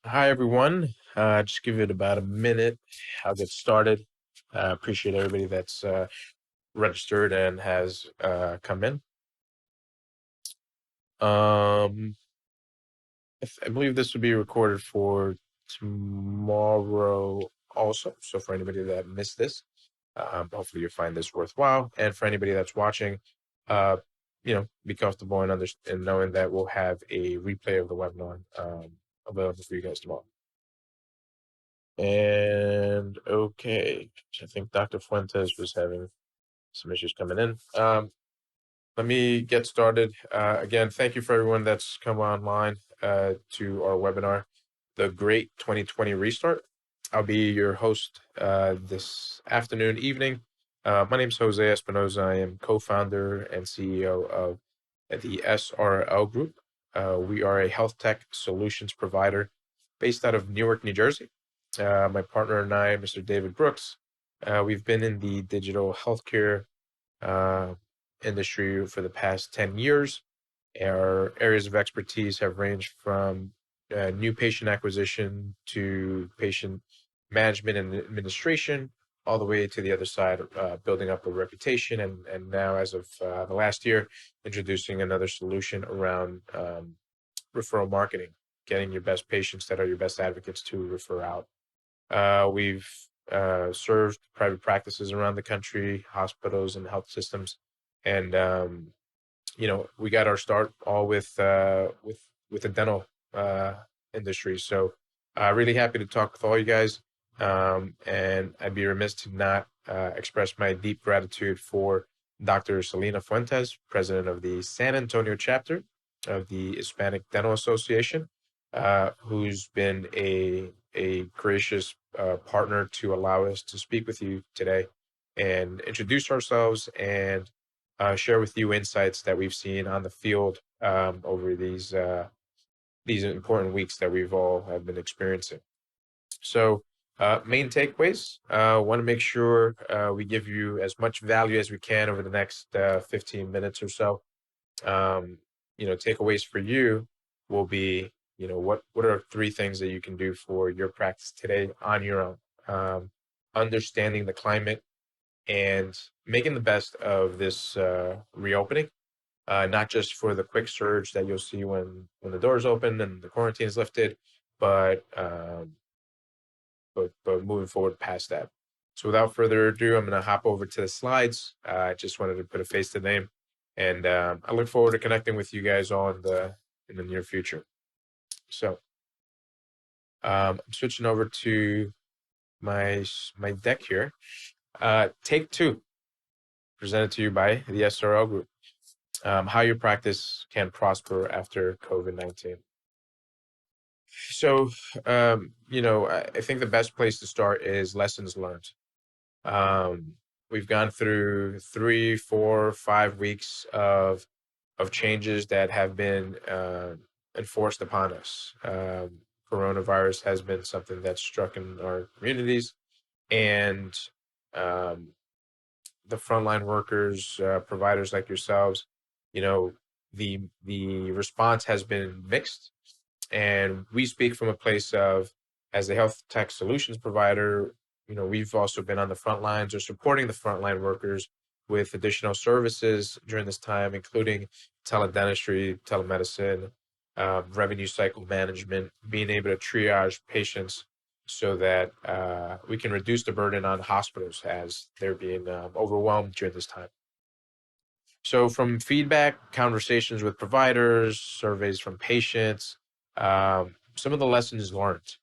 Hi, everyone. Just give it about a minute. I'll get started. Appreciate everybody that's registered and has come in. Um, I believe this will be recorded for tomorrow also. So for anybody that missed this, hopefully you'll find this worthwhile. And for anybody that's watching, uh, be comfortable and knowing that we'll have a replay of the webinar available for you guys tomorrow. And okay, I think Dr. Fuentes was having some issues coming in. Let me get started. Again, thank you for everyone that's come online to our webinar, The Great 2020 Restart. I'll be your host this afternoon, evening. My name is Jose Espinoza. I am co-founder and CEO of the SRL Group. We are a health tech solutions provider based out of Newark, New Jersey. My partner and I, Mr. David Brooks, we've been in the digital healthcare industry for the past 10 years. Our areas of expertise have ranged from new patient acquisition to patient management and administration, all the way to the other side, building up a reputation, and now, as of the last year, introducing another solution around referral marketing, getting your best patients that are your best advocates to refer out. We've served private practices around the country, hospitals and health systems, and we got our start all with the dental industry. So really happy to talk with all you guys, and I'd be remiss to not express my deep gratitude for Dr. Selena Fuentes, president of the San Antonio chapter of the Hispanic Dental Association, who's been a gracious partner to allow us to speak with you today and introduce ourselves and share with you insights that we've seen on the field over these important weeks that we've all have been experiencing. So, main takeaways. Want to make sure we give you as much value as we can over the next 15 minutes or so. Takeaways for you will be, what are three things that you can do for your practice today on your own? Understanding the climate and making the best of this reopening, not just for the quick surge that you'll see when the doors open and the quarantine is lifted, but moving forward past that. So without further ado, I'm going to hop over to the slides. I just wanted to put a face to the name, and I look forward to connecting with you guys all in the near future. So I'm switching over to my deck here. Take two, presented to you by the SRL Group. How your practice can prosper after COVID-19. So, I think the best place to start is lessons learned. We've gone through 3, 4, 5 weeks of changes that have been enforced upon us. Coronavirus has been something that's struck in our communities, and um, the frontline workers, providers like yourselves, the response has been mixed, and we speak from a place of, as a health tech solutions provider, we've also been on the front lines or supporting the frontline workers with additional services during this time, including teledentistry, telemedicine, revenue cycle management, being able to triage patients so that we can reduce the burden on hospitals as they're being overwhelmed during this time. So from feedback, conversations with providers, surveys from patients, some of the lessons learned,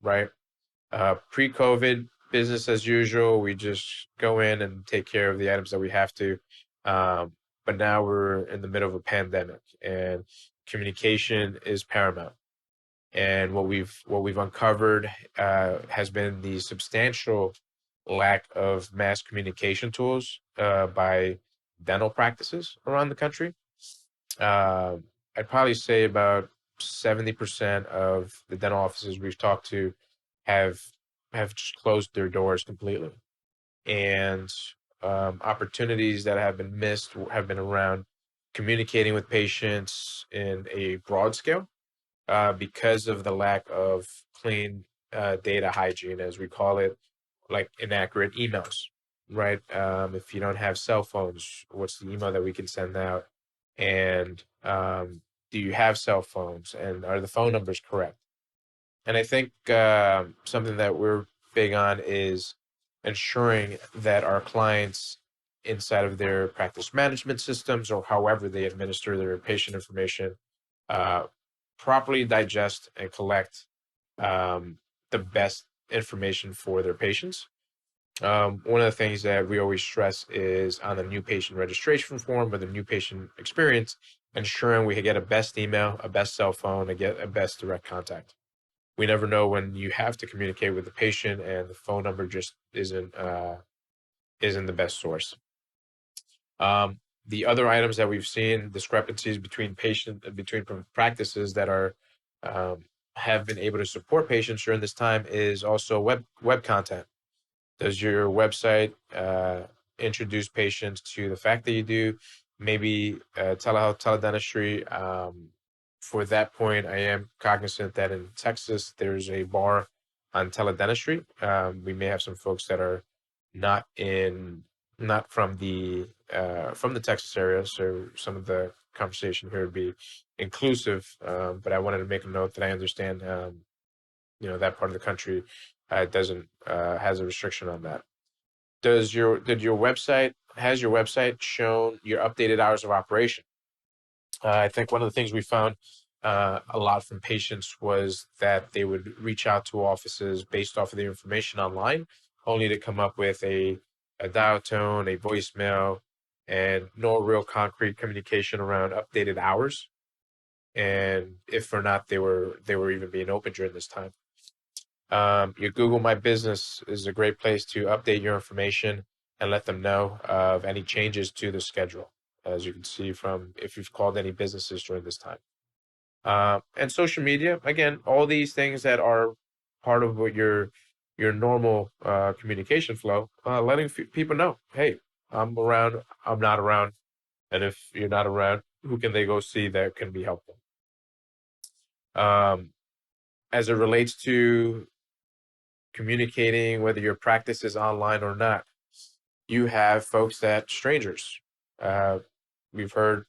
right? Pre-COVID, business as usual. We just go in and take care of the items that we have to. But now we're in the middle of a pandemic, and communication is paramount. And what we've uncovered has been the substantial lack of mass communication tools by dental practices around the country. Uh, I'd probably say about 70% of the dental offices we've talked to have just closed their doors completely, and opportunities that have been missed have been around communicating with patients in a broad scale, because of the lack of clean data hygiene, as we call it, like inaccurate emails, right? If you don't have cell phones, what's the email that we can send out? And do you have cell phones? And are the phone numbers correct? And I think something that we're big on is ensuring that our clients inside of their practice management systems or however they administer their patient information uh, properly digest and collect um, the best information for their patients. One of the things that we always stress is on the new patient registration form or the new patient experience, ensuring we get a best email, a best cell phone, and get a best direct contact. We never know when you have to communicate with the patient and the phone number just isn't the best source. The other items that we've seen discrepancies between practices that are um, have been able to support patients during this time is also web content. Does your website introduce patients to the fact that you do maybe telehealth, teledentistry? For that point, I am cognizant that in Texas there's a bar on teledentistry. We may have some folks that are not in not from the Texas area, so some of the conversation here would be inclusive. But I wanted to make a note that I understand, that part of the country doesn't has a restriction on that. Has your website shown your updated hours of operation? I think one of the things we found a lot from patients was that they would reach out to offices based off of the information online, only to come up with a dial tone, a voicemail, and no real concrete communication around updated hours, and if or not they were even being open during this time. Your Google My Business is a great place to update your information and let them know of any changes to the schedule, as you can see from if you've called any businesses during this time. And social media, again, all these things that are part of what your normal communication flow, letting people know, hey, I'm around, I'm not around, and if you're not around, who can they go see that can be helpful? Um, as it relates to communicating, whether your practice is online or not, you have folks that strangers. Uh, we've heard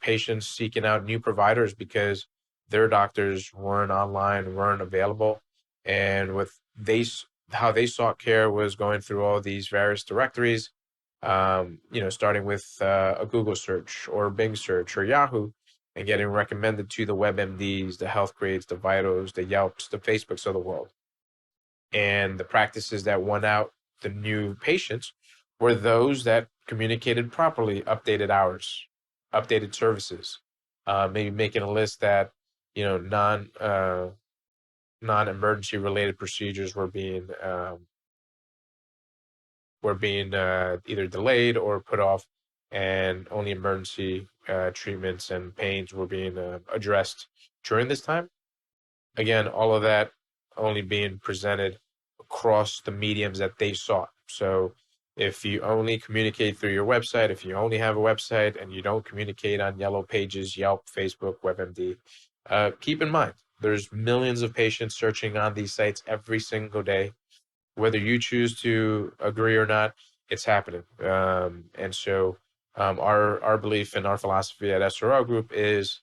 patients seeking out new providers because their doctors weren't online, weren't available, and how they sought care was going through all these various directories. Starting with a Google search or Bing search or Yahoo, and getting recommended to the WebMDs, the Health Grades, the Vitals, the Yelps, the Facebooks of the world. And the practices that won out the new patients were those that communicated properly, updated hours, updated services, maybe making a list that non-emergency related procedures were being either delayed or put off, and only emergency treatments and pains were being addressed during this time. Again, all of that only being presented across the mediums that they sought. So if you only communicate through your website, if you only have a website and you don't communicate on Yellow Pages, Yelp, Facebook, WebMD, keep in mind there's millions of patients searching on these sites every single day. Whether you choose to agree or not, it's happening. And so our belief and our philosophy at SRL Group is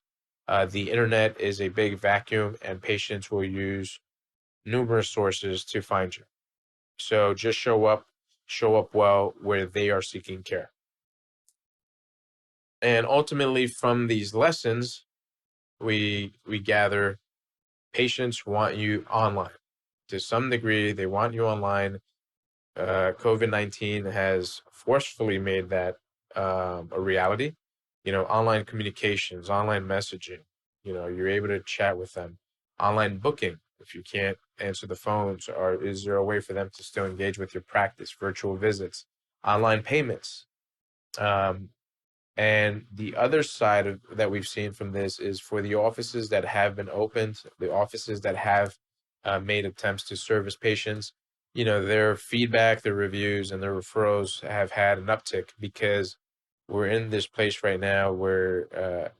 the internet is a big vacuum, and patients will use numerous sources to find you. So just show up well where they are seeking care. And ultimately, from these lessons, we gather patients want you online. To some degree, they want you online. COVID-19 has forcefully made that a reality. Online communications, online messaging, you're able to chat with them. Online booking, if you can't answer the phones, or is there a way for them to still engage with your practice? Virtual visits, online payments. Um, and the other side that we've seen from this is for the offices that have been opened, the offices that have made attempts to service patients, their feedback, their reviews, and their referrals have had an uptick because we're in this place right now where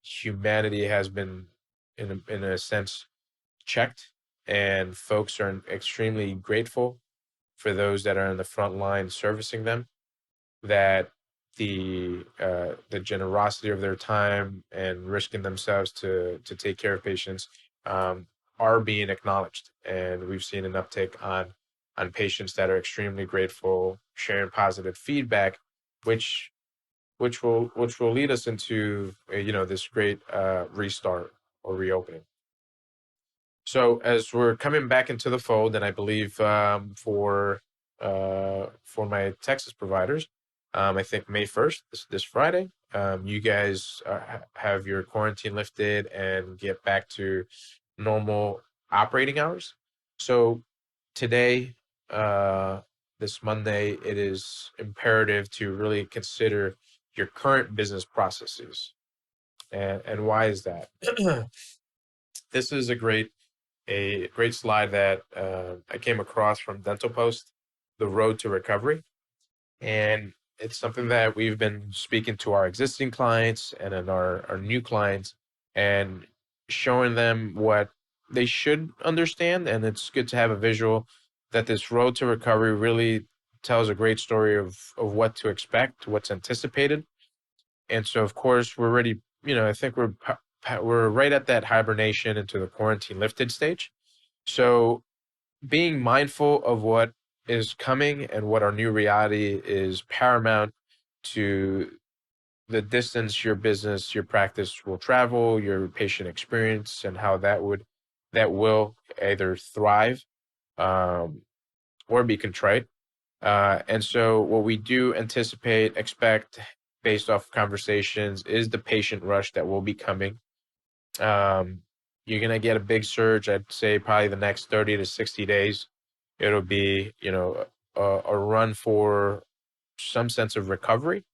humanity has been in a sense checked, and folks are extremely grateful for those that are in the front line servicing them, that the generosity of their time and risking themselves to take care of patients um, are being acknowledged, and we've seen an uptick on patients that are extremely grateful, sharing positive feedback, which which will lead us into this great restart or reopening. So as we're coming back into the fold, and I believe for my Texas providers, I think May 1st, this Friday, you guys have your quarantine lifted and get back to normal operating hours. So today, uh, this Monday, it is imperative to really consider your current business processes. And why is that? This is a great slide that I came across from Dental Post, The Road to Recovery. And it's something that we've been speaking to our existing clients and then our new clients and showing them what they should understand. And it's good to have a visual that this road to recovery really tells a great story of what to expect, what's anticipated. And so, of course, we're ready. I think we're right at that hibernation into the quarantine lifted stage. So being mindful of what is coming and what our new reality is paramount to the distance your business, your practice will travel, your patient experience, and how that will either thrive um, or be contrite. And so what we do anticipate, expect based off conversations is the patient rush that will be coming. um, you're gonna get a big surge. I'd say probably the next 30 to 60 days. It'll be, a run for some sense of recovery.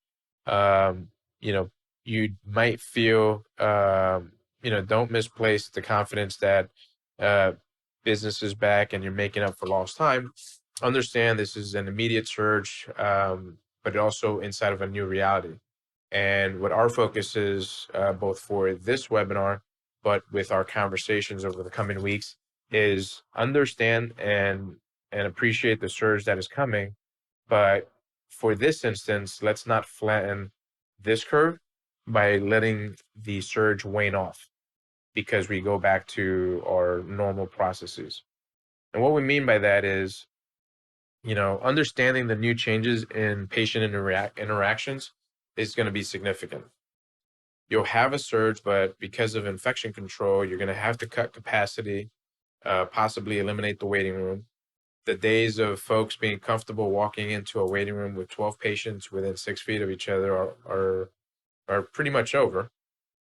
Um, you know, you might feel, don't misplace the confidence that uh, business is back and you're making up for lost time. Understand this is an immediate surge, but also inside of a new reality. And what our focus is, both for this webinar, but with our conversations over the coming weeks, is understand and appreciate the surge that is coming. But for this instance, let's not flatten this curve by letting the surge wane off because we go back to our normal processes. And what we mean by that is, understanding the new changes in patient interactions is going to be significant. You'll have a surge, but because of infection control, you're going to have to cut capacity, possibly eliminate the waiting room. The days of folks being comfortable walking into a waiting room with 12 patients within 6 feet of each other are pretty much over.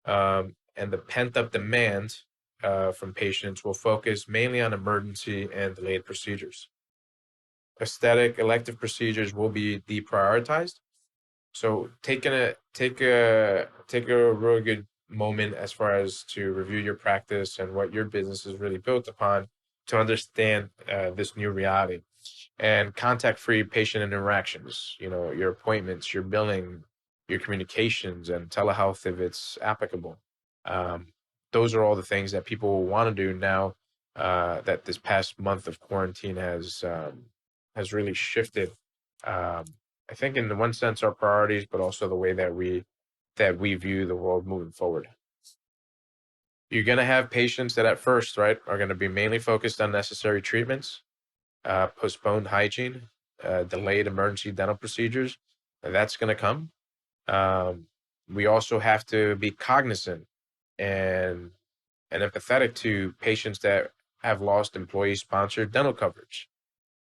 And the pent-up demand from patients will focus mainly on emergency and delayed procedures. Aesthetic elective procedures will be deprioritized. So take a really good moment as far as to review your practice and what your business is really built upon to understand this new reality. And contact-free patient interactions, your appointments, your billing, your communications, and telehealth if it's applicable. Um, those are all the things that people will want to do now that this past month of quarantine has really shifted. Um, I think in the one sense our priorities, but also the way that we view the world moving forward. You're going to have patients that at first, right, are going to be mainly focused on necessary treatments, postponed hygiene, delayed emergency dental procedures. That's going to come. We also have to be cognizant and empathetic to patients that have lost employee-sponsored dental coverage.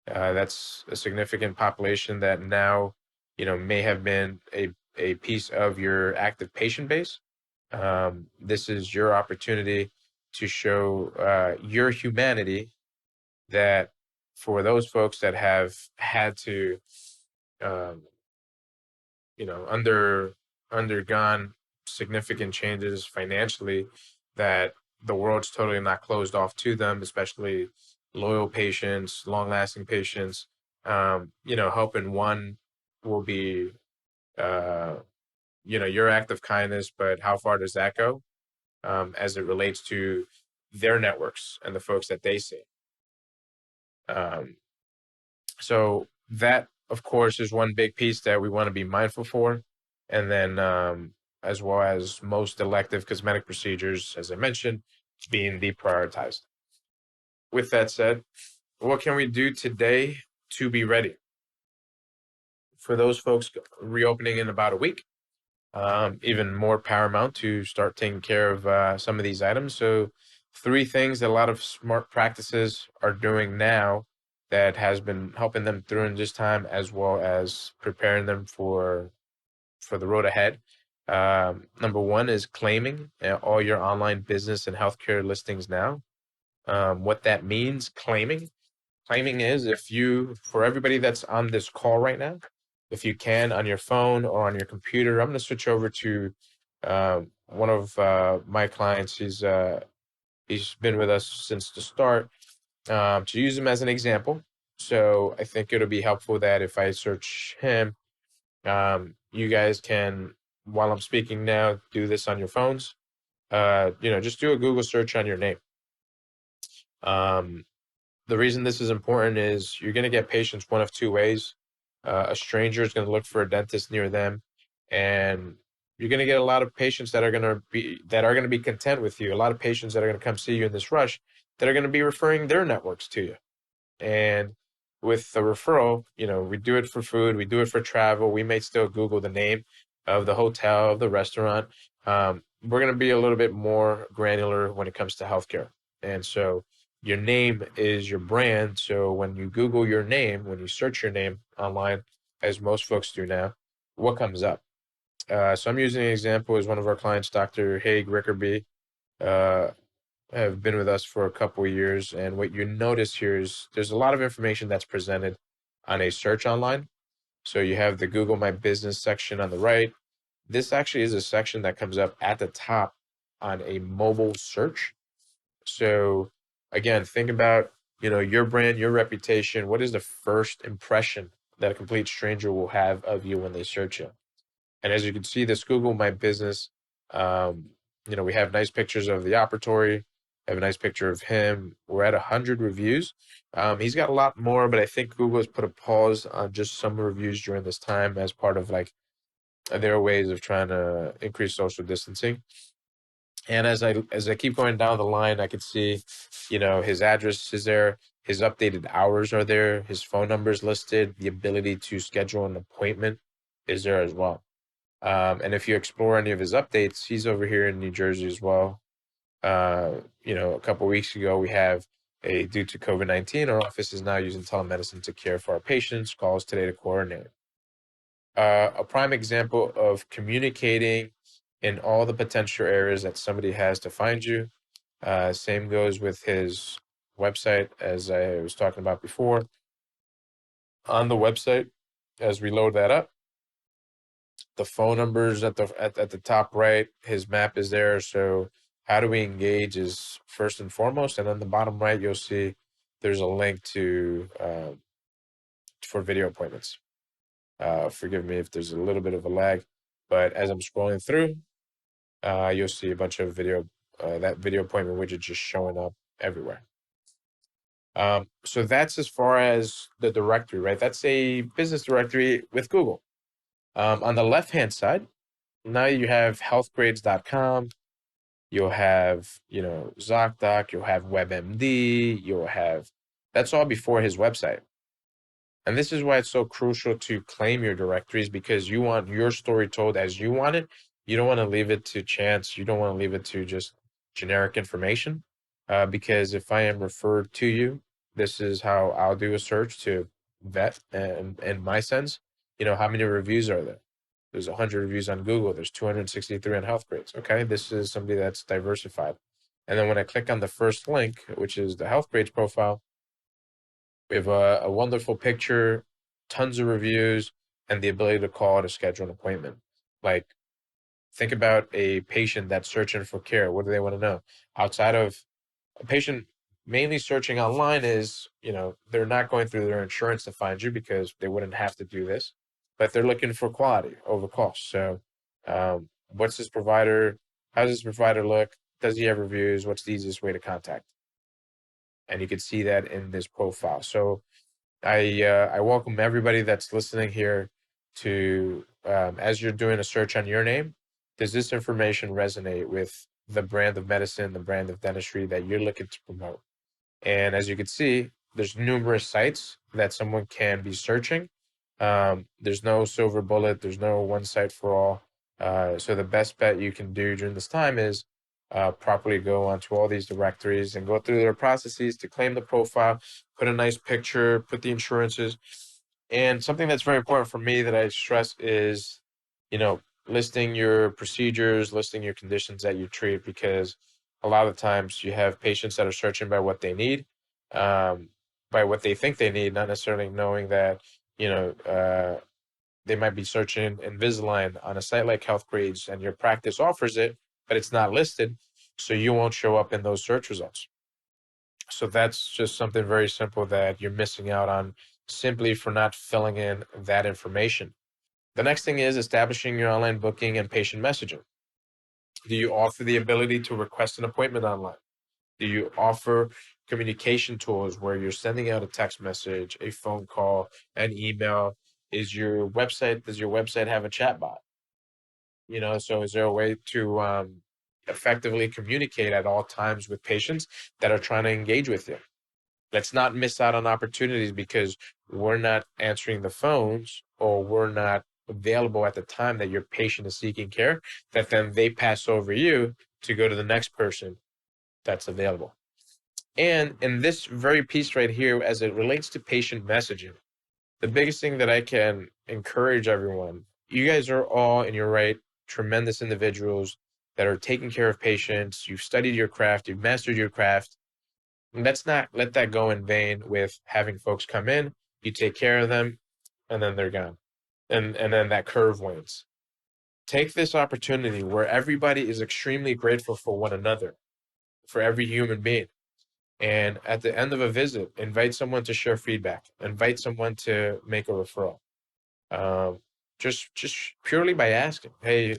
That's a significant population that now, may have been a piece of your active patient base. This is your opportunity to show your humanity, that for those folks that have had to, um, undergone significant changes financially, that the world's totally not closed off to them, especially loyal patients, long-lasting patients. Helping one will be, your act of kindness, but how far does that go? as it relates to their networks and the folks that they see. So that, of course, is one big piece that we want to be mindful for. And then, as well as most elective cosmetic procedures, as I mentioned, being deprioritized. With that said, what can we do today to be ready? For those folks reopening in about a week, even more paramount to start taking care of some of these items. So 3 things that a lot of smart practices are doing now that has been helping them through in this time, as well as preparing them for the road ahead. Number 1 is claiming all your online business and healthcare listings now. What that means, claiming is, if you, for everybody that's on this call right now, if you can, on your phone or on your computer, I'm going to switch over to one of my clients. He's been with us since the start, to use him as an example. So I think it'll be helpful that if I search him, you guys can, while I'm speaking now, do this on your phones. Just do a Google search on your name. The reason this is important is you're going to get patients one of 2 ways. A stranger is going to look for a dentist near them, and you're going to get a lot of patients that are going to be content with you. A lot of patients that are going to come see you in this rush that are going to be referring their networks to you. And with the referral, we do it for food, we do it for travel. We may still Google the name of the hotel, of the restaurant. We're going to be a little bit more granular when it comes to healthcare. And so your name is your brand. So when you Google your name, when you search your name online, as most folks do now, what comes up? So I'm using an example as one of our clients, Dr. Haig Rickerby, have been with us for a couple of years. And what you notice here is there's a lot of information that's presented on a search online. So you have the Google My Business section on the right. This actually is a section that comes up at the top on a mobile search. So again, think about, your brand, your reputation. What is the first impression that a complete stranger will have of you when they search you? And as you can see, this Google My Business, we have nice pictures of the operatory, have a nice picture of him. We're at 100 reviews. He's got a lot more, but I think Google has put a pause on just some reviews during this time as part of their ways of trying to increase social distancing. And as I keep going down the line, I can see, his address is there, his updated hours are there, his phone number is listed, the ability to schedule an appointment is there as well. And if you explore any of his updates, he's over here in New Jersey as well. A couple of weeks ago, we have due to COVID-19, our office is now using telemedicine to care for our patients, calls today to coordinate. A prime example of communicating in all the potential areas that somebody has to find you. Same goes with his website, as I was talking about before. On the website, as we load that up, the phone numbers at the top right, his map is there. So how do we engage is first and foremost, and on the bottom right, you'll see there's a link to for video appointments. Forgive me if there's a little bit of a lag, but as I'm scrolling through, you'll see a bunch of that video appointment widget just showing up everywhere. So that's as far as the directory, right? That's a business directory with Google. On the left-hand side, now you have healthgrades.com, you'll have, ZocDoc, you'll have WebMD, that's all before his website. And this is why it's so crucial to claim your directories, because you want your story told as you want it. You don't want to leave it to chance. You don't want to leave it to just generic information. Because if I am referred to you, this is how I'll do a search to vet, and in my sense, how many reviews are there? There's 100 reviews on Google. There's 263 on Healthgrades. Okay, this is somebody that's diversified. And then when I click on the first link, which is the Healthgrades profile, we have a wonderful picture, tons of reviews, and the ability to call to schedule an appointment. Think about a patient that's searching for care. What do they want to know? Outside of a patient mainly searching online is, they're not going through their insurance to find you because they wouldn't have to do this, but they're looking for quality over cost. So what's this provider? How does this provider look? Does he have reviews? What's the easiest way to contact? And you can see that in this profile. So I welcome everybody that's listening here to, as you're doing a search on your name, does this information resonate with the brand of medicine, the brand of dentistry that you're looking to promote? And as you can see, there's numerous sites that someone can be searching. There's no silver bullet. There's no one site for all. So the best bet you can do during this time is properly go onto all these directories and go through their processes to claim the profile, put a nice picture, put the insurances. And something that's very important for me that I stress is, listing your procedures, listing your conditions that you treat, because a lot of times you have patients that are searching by what they need, by what they think they need, not necessarily knowing that, they might be searching Invisalign on a site like HealthGrades and your practice offers it, but it's not listed, so you won't show up in those search results. So that's just something very simple that you're missing out on simply for not filling in that information. The next thing is establishing your online booking and patient messaging. Do you offer the ability to request an appointment online? Do you offer communication tools where you're sending out a text message, a phone call, an email? Does your website have a chat bot? So is there a way to effectively communicate at all times with patients that are trying to engage with you? Let's not miss out on opportunities because we're not answering the phones or we're not available at the time that your patient is seeking care, that then they pass over you to go to the next person that's available. And in this very piece right here, as it relates to patient messaging, the biggest thing that I can encourage everyone, you guys are all in your right, tremendous individuals that are taking care of patients. You've studied your craft, you've mastered your craft. Let's not let that go in vain with having folks come in, you take care of them, and then they're gone. And then that curve wanes. Take this opportunity where everybody is extremely grateful for one another, for every human being. And at the end of a visit, invite someone to share feedback, invite someone to make a referral. Um, just purely by asking, hey,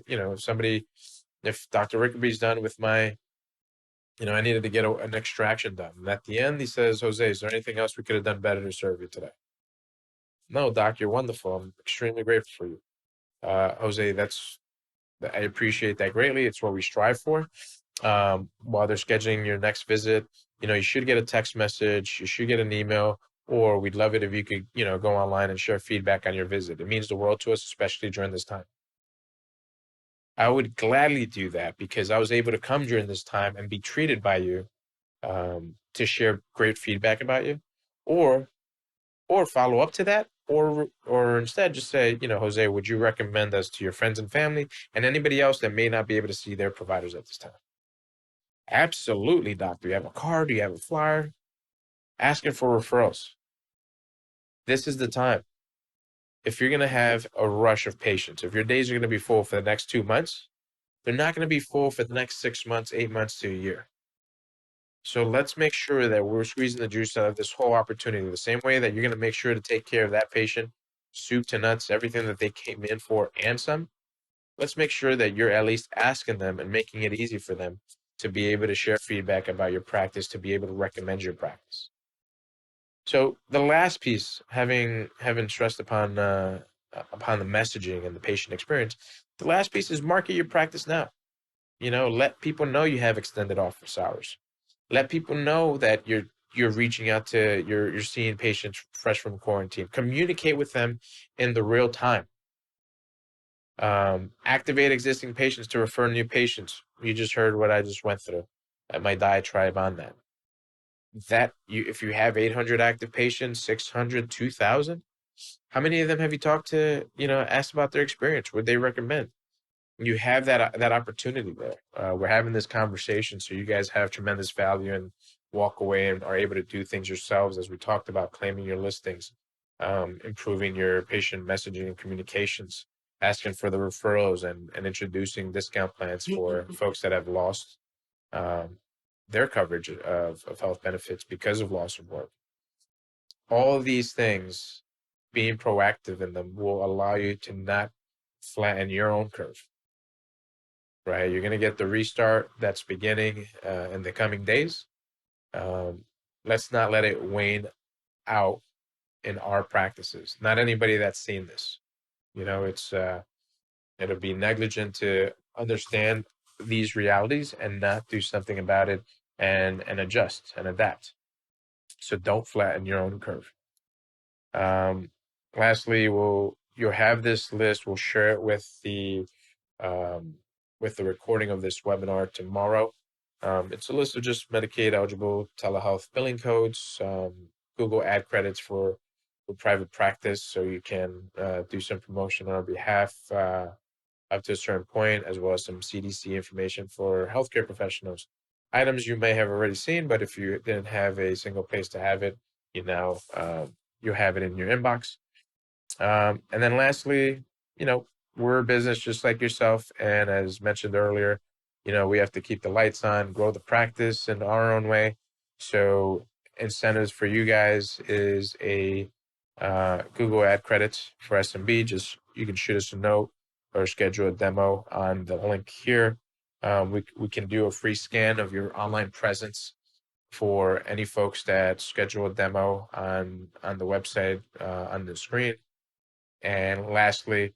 if Dr. Rickaby's done with my, I needed to get an extraction done. And at the end, he says, Jose, is there anything else we could have done better to serve you today? No, Doc, you're wonderful. I'm extremely grateful for you. Jose, I appreciate that greatly. It's what we strive for. While they're scheduling your next visit, you should get a text message, you should get an email, or we'd love it if you could, go online and share feedback on your visit. It means the world to us, especially during this time. I would gladly do that because I was able to come during this time and be treated by you, to share great feedback about you, or follow up to that, or instead just say, Jose, would you recommend us to your friends and family and anybody else that may not be able to see their providers at this time? Absolutely, doctor. You have a card, you have a flyer, asking for referrals. This is the time. If you're going to have a rush of patients, if your days are going to be full for the next 2 months, they're not going to be full for the next 6 months, 8 months to a year. So let's make sure that we're squeezing the juice out of this whole opportunity the same way that you're going to make sure to take care of that patient, soup to nuts, everything that they came in for and some. Let's make sure that you're at least asking them and making it easy for them to be able to share feedback about your practice, to be able to recommend your practice. So the last piece, having stressed upon the messaging and the patient experience, the last piece is market your practice now. Let people know you have extended office hours. Let people know that you're reaching out to you're seeing patients fresh from quarantine. Communicate with them in the real time. Activate existing patients to refer new patients. You just heard what I just went through at my diatribe on that. If you have 800 active patients, 600, 2,000, how many of them have you talked to, asked about their experience? Would they recommend? You have that opportunity there. We're having this conversation, so you guys have tremendous value and walk away and are able to do things yourselves, as we talked about, claiming your listings, improving your patient messaging and communications, asking for the referrals and introducing discount plans for folks that have lost their coverage of health benefits because of loss of work. All of these things, being proactive in them, will allow you to not flatten your own curve. right? You're going to get the restart that's beginning in the coming days. Let's not let it wane out in our practices. Not anybody that's seen this. It's it'll be negligent to understand these realities and not do something about it and adjust and adapt. So don't flatten your own curve. Lastly, you'll have this list. We'll share it um, with the recording of this webinar tomorrow. It's a list of just Medicaid eligible telehealth billing codes, Google ad credits for private practice, so you can do some promotion on our behalf up to a certain point, as well as some CDC information for healthcare professionals. Items you may have already seen, but if you didn't have a single place to have it, you have it in your inbox. And then lastly, we're a business just like yourself. And as mentioned earlier, we have to keep the lights on, grow the practice in our own way. So incentives for you guys is a Google ad credits for SMB. Just you can shoot us a note or schedule a demo on the link here. We can do a free scan of your online presence for any folks that schedule a demo on the website on the screen. And lastly,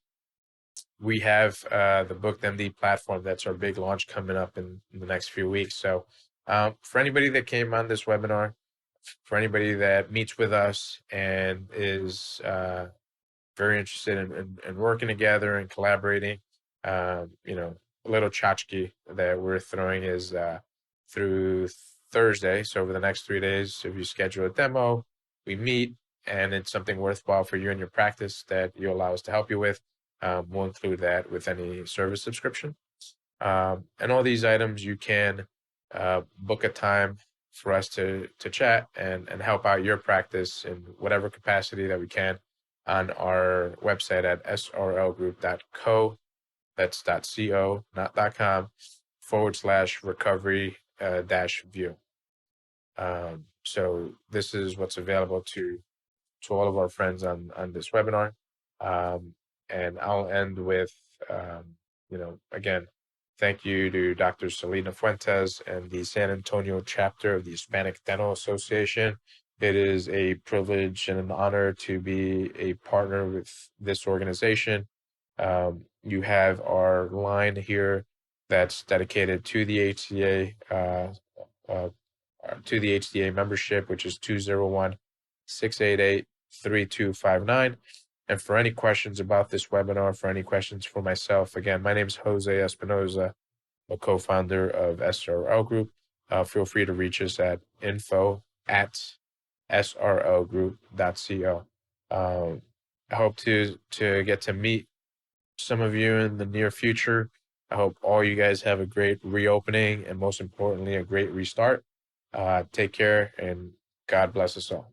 we have the BookMD platform. That's our big launch coming up in the next few weeks. So for anybody that came on this webinar, for anybody that meets with us and is very interested in working together and collaborating, a little tchotchke that we're throwing is through Thursday. So over the next 3 days, if you schedule a demo, we meet, and it's something worthwhile for you and your practice that you allow us to help you with. We'll include that with any service subscription. And all these items, you can book a time for us to chat and help out your practice in whatever capacity that we can on our website at srlgroup.co. That's .co, not .com, /recovery dash view. So this is what's available to all of our friends on this webinar. And I'll end with, again, thank you to Dr. Selena Fuentes and the San Antonio chapter of the Hispanic Dental Association. It is a privilege and an honor to be a partner with this organization. You have our line here that's dedicated to the HCA, membership, which is 201-688-3259. And for any questions about this webinar, for any questions for myself, again, my name is Jose Espinoza, a co-founder of SRL Group. Feel free to reach us at info@srlgroup.co. I hope to get to meet some of you in the near future. I hope all you guys have a great reopening and most importantly, a great restart. Take care and God bless us all.